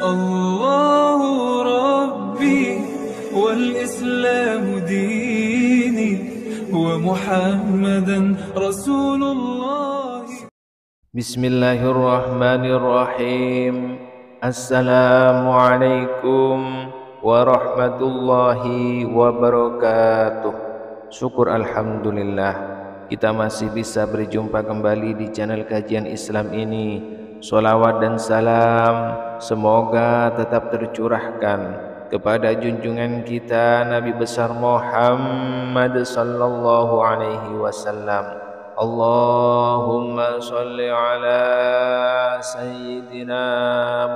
الله ربي والإسلام ديني ومحمدا رسول الله. بسم الله الرحمن الرحيم. Assalamualaikum warahmatullahi wabarakatuh. Syukur alhamdulillah kita masih bisa berjumpa kembali di channel kajian Islam ini. Sholawat dan salam semoga tetap tercurahkan kepada junjungan kita Nabi besar Muhammad sallallahu alaihi wasallam. Allahumma sholli ala sayyidina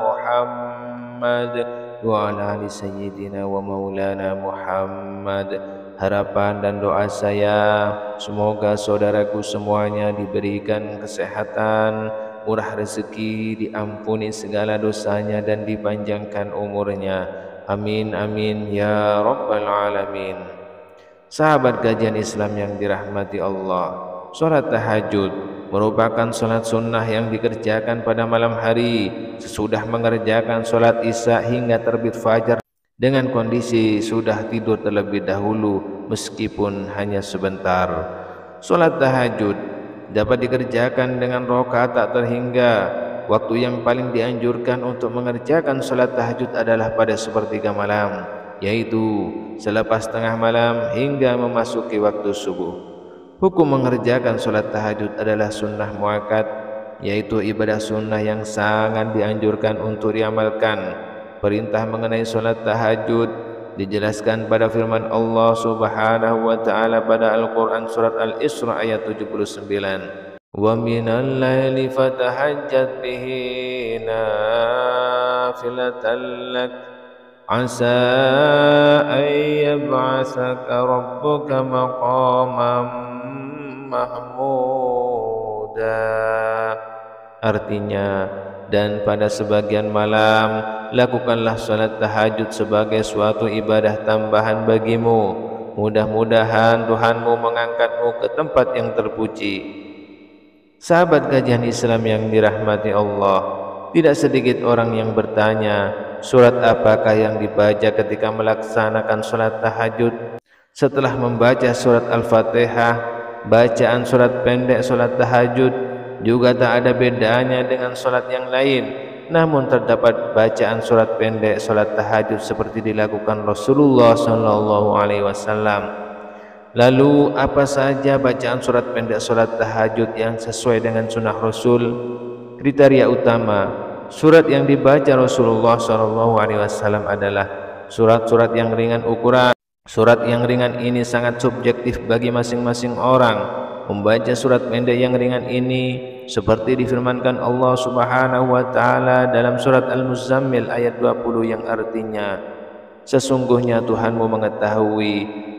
Muhammad wa ala ali sayyidina wa maulana Muhammad. Harapan dan doa saya semoga saudaraku semuanya diberikan kesehatan, murah rezeki, diampuni segala dosanya dan dipanjangkan umurnya. Amin amin ya rabbal alamin. Sahabat kajian Islam yang dirahmati Allah, salat tahajud merupakan salat sunnah yang dikerjakan pada malam hari sesudah mengerjakan salat isya hingga terbit fajar dengan kondisi sudah tidur terlebih dahulu meskipun hanya sebentar. Salat tahajud dapat dikerjakan dengan rakaat tak terhingga. Waktu yang paling dianjurkan untuk mengerjakan salat tahajud adalah pada sepertiga malam, yaitu selepas tengah malam hingga memasuki waktu subuh. Hukum mengerjakan salat tahajud adalah sunnah muakkad, yaitu ibadah sunnah yang sangat dianjurkan untuk diamalkan. Perintah mengenai salat tahajud dijelaskan pada firman Allah Subhanahu wa taala pada Al-Qur'an surat Al-Isra ayat 79. Wa minal laili fatahajjat bihi nafilatan lak asa an yab'atsaka rabbuka maqaman mahmuda. Artinya, dan pada sebagian malam lakukanlah salat tahajud sebagai suatu ibadah tambahan bagimu. Mudah-mudahan Tuhanmu mengangkatmu ke tempat yang terpuji. Sahabat kajian Islam yang dirahmati Allah, tidak sedikit orang yang bertanya, surat apakah yang dibaca ketika melaksanakan salat tahajud? Setelah membaca surat Al-Fatihah, bacaan surat pendek salat tahajud juga tak ada bedanya dengan salat yang lain. Namun terdapat bacaan surat pendek salat tahajud seperti dilakukan Rasulullah sallallahu alaihi wasallam. Lalu apa saja bacaan surat pendek salat tahajud yang sesuai dengan sunnah Rasul? Kriteria utama surat yang dibaca Rasulullah sallallahu alaihi wasallam adalah surat-surat yang ringan ukuran. Surat yang ringan ini sangat subjektif bagi masing-masing orang. Membaca surat pendek yang ringan ini seperti difirmankan Allah Subhanahu wa taala dalam surat Al-Muzammil ayat 20 yang artinya, sesungguhnya Tuhanmu mengetahui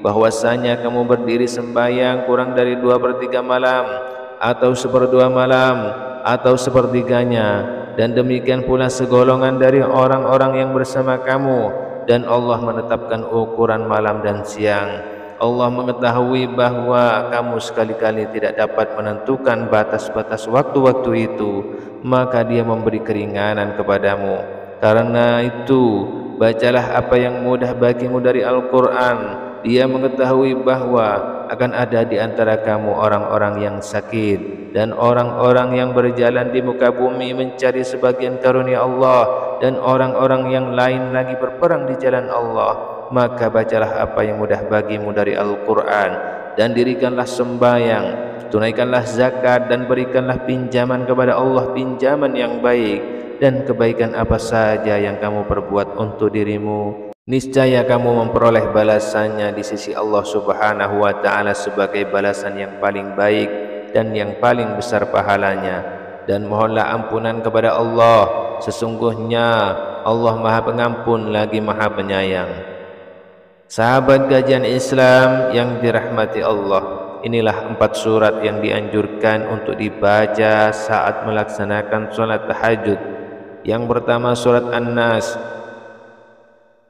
bahwasanya kamu berdiri sembahyang kurang dari 2/3 malam atau 1/2 malam atau sepertiganya, dan demikian pula segolongan dari orang-orang yang bersama kamu, dan Allah menetapkan ukuran malam dan siang. Allah mengetahui bahwa kamu sekali-kali tidak dapat menentukan batas-batas waktu-waktu itu, maka Dia memberi keringanan kepadamu. Karena itu, bacalah apa yang mudah bagimu dari Al-Quran. Dia mengetahui bahwa akan ada di antara kamu orang-orang yang sakit dan orang-orang yang berjalan di muka bumi mencari sebagian karunia Allah, dan orang-orang yang lain lagi berperang di jalan Allah. Maka bacalah apa yang mudah bagimu dari Al-Quran, dan dirikanlah sembahyang, tunaikanlah zakat, dan berikanlah pinjaman kepada Allah, pinjaman yang baik, dan kebaikan apa saja yang kamu perbuat untuk dirimu, niscaya kamu memperoleh balasannya di sisi Allah Subhanahu wa taala sebagai balasan yang paling baik dan yang paling besar pahalanya. Dan mohonlah ampunan kepada Allah, sesungguhnya Allah Maha Pengampun lagi Maha Penyayang. Sahabat kajian Islam yang dirahmati Allah, inilah 4 surat yang dianjurkan untuk dibaca saat melaksanakan salat tahajud. Yang pertama surat An-Nas.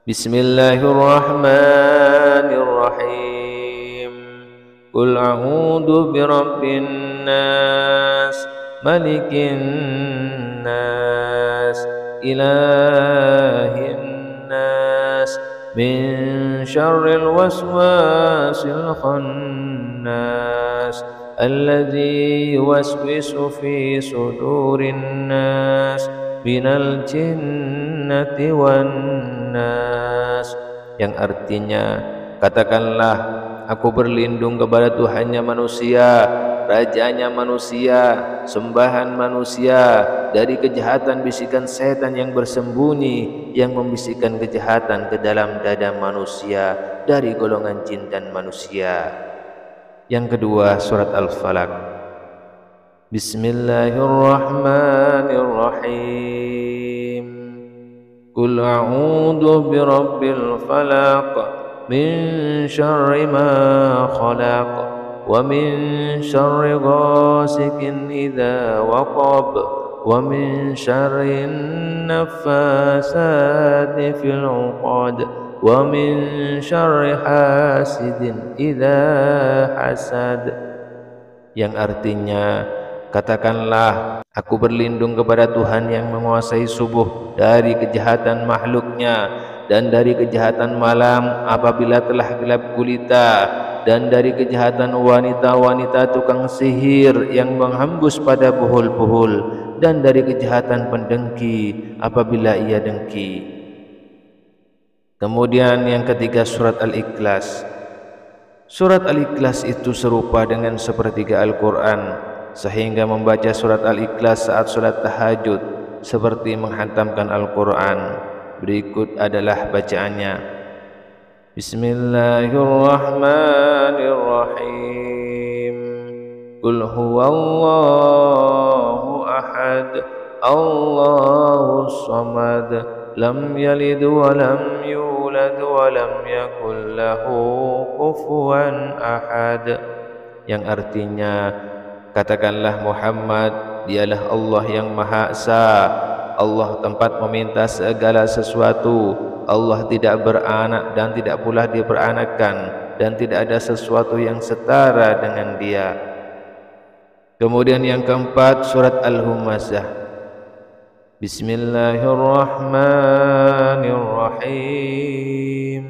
Bismillahirrahmanirrahim. Qul a'udzu birabbin nas, malikin nas, إله الناس من شر الوسواس الخناس الذي يوسوس في صدور الناس من الجنة والناس, yang artinya, katakanlah, aku berlindung kepada Tuhannya manusia, rajanya manusia, sembahan manusia, dari kejahatan bisikan setan yang bersembunyi, yang membisikkan kejahatan ke dalam dada manusia dari golongan jin dan manusia. Yang kedua, surat Al-Falaq. Bismillahirrahmanirrahim. Qul a'udzu birabbil falaq min syarri ma khalaq wa min syarri ghasikin idza waqab wa min syarri naffasati fil 'uqad wa min syarri hasidin idza hasad, yang artinya, katakanlah, aku berlindung kepada Tuhan yang menguasai subuh dari kejahatan makhluknya, dan dari kejahatan malam apabila telah gelap gulita, dan dari kejahatan wanita-wanita tukang sihir yang menghembus pada buhul-buhul, dan dari kejahatan pendengki apabila ia dengki. Kemudian yang ketiga, surat Al-Ikhlas. Surat Al-Ikhlas itu serupa dengan sepertiga Al-Quran, sehingga membaca surat Al-Ikhlas saat salat tahajud seperti menghantamkan Al-Quran. Berikut adalah bacaannya. Bismillahirrahmanirrahim. Qul huwallahu ahad, Allahus samad, lam yalid wa lam yulad wa lam yakul lahu kufuwan ahad, yang artinya, katakanlah Muhammad, dialah Allah yang Maha Esa, Allah tempat meminta segala sesuatu, Allah tidak beranak dan tidak pula diperanakan, dan tidak ada sesuatu yang setara dengan Dia. Kemudian yang keempat, surat Al-Humazah. Bismillahirrahmanirrahim.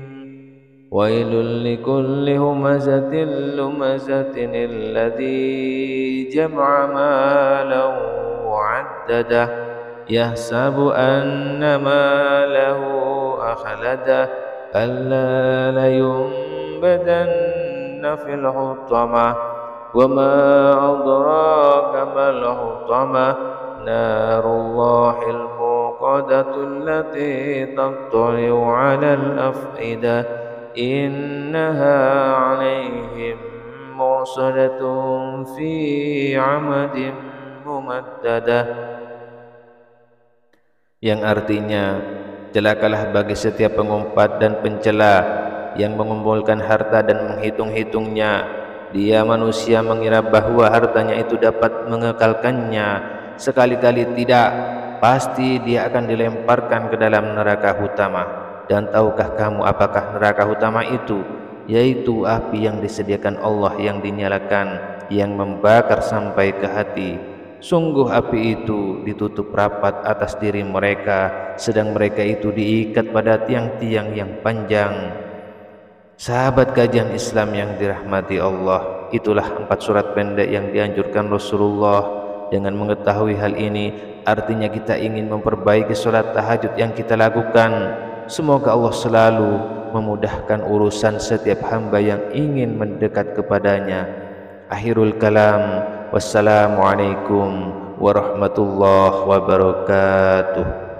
Wailul likulli humazatin lumazatin alladzi jama'a malan wa'addadah yahsabu anna malahu akhladah kalla layunbadanna fil hutamah wa ma adraka mal hutamah narullahil muqadatul lati tattali'u 'alal af'idah innaha 'alaihim musadatun fi 'amadin mumaddadah, yang artinya, celakalah bagi setiap pengumpat dan pencela yang mengumpulkan harta dan menghitung-hitungnya. Dia manusia mengira bahwa hartanya itu dapat mengekalkannya. Sekali-kali tidak, pasti dia akan dilemparkan ke dalam neraka hutama. Dan tahukah kamu apakah neraka hutama itu? Yaitu api yang disediakan Allah yang dinyalakan, yang membakar sampai ke hati. Sungguh api itu ditutup rapat atas diri mereka, sedang mereka itu diikat pada tiang-tiang yang panjang. Sahabat kajian Islam yang dirahmati Allah, itulah 4 surat pendek yang dianjurkan Rasulullah. Dengan mengetahui hal ini, artinya kita ingin memperbaiki salat tahajud yang kita lakukan. Semoga Allah selalu memudahkan urusan setiap hamba yang ingin mendekat kepadanya. Akhirul kalam. Wassalamualaikum warahmatullahi wabarakatuh.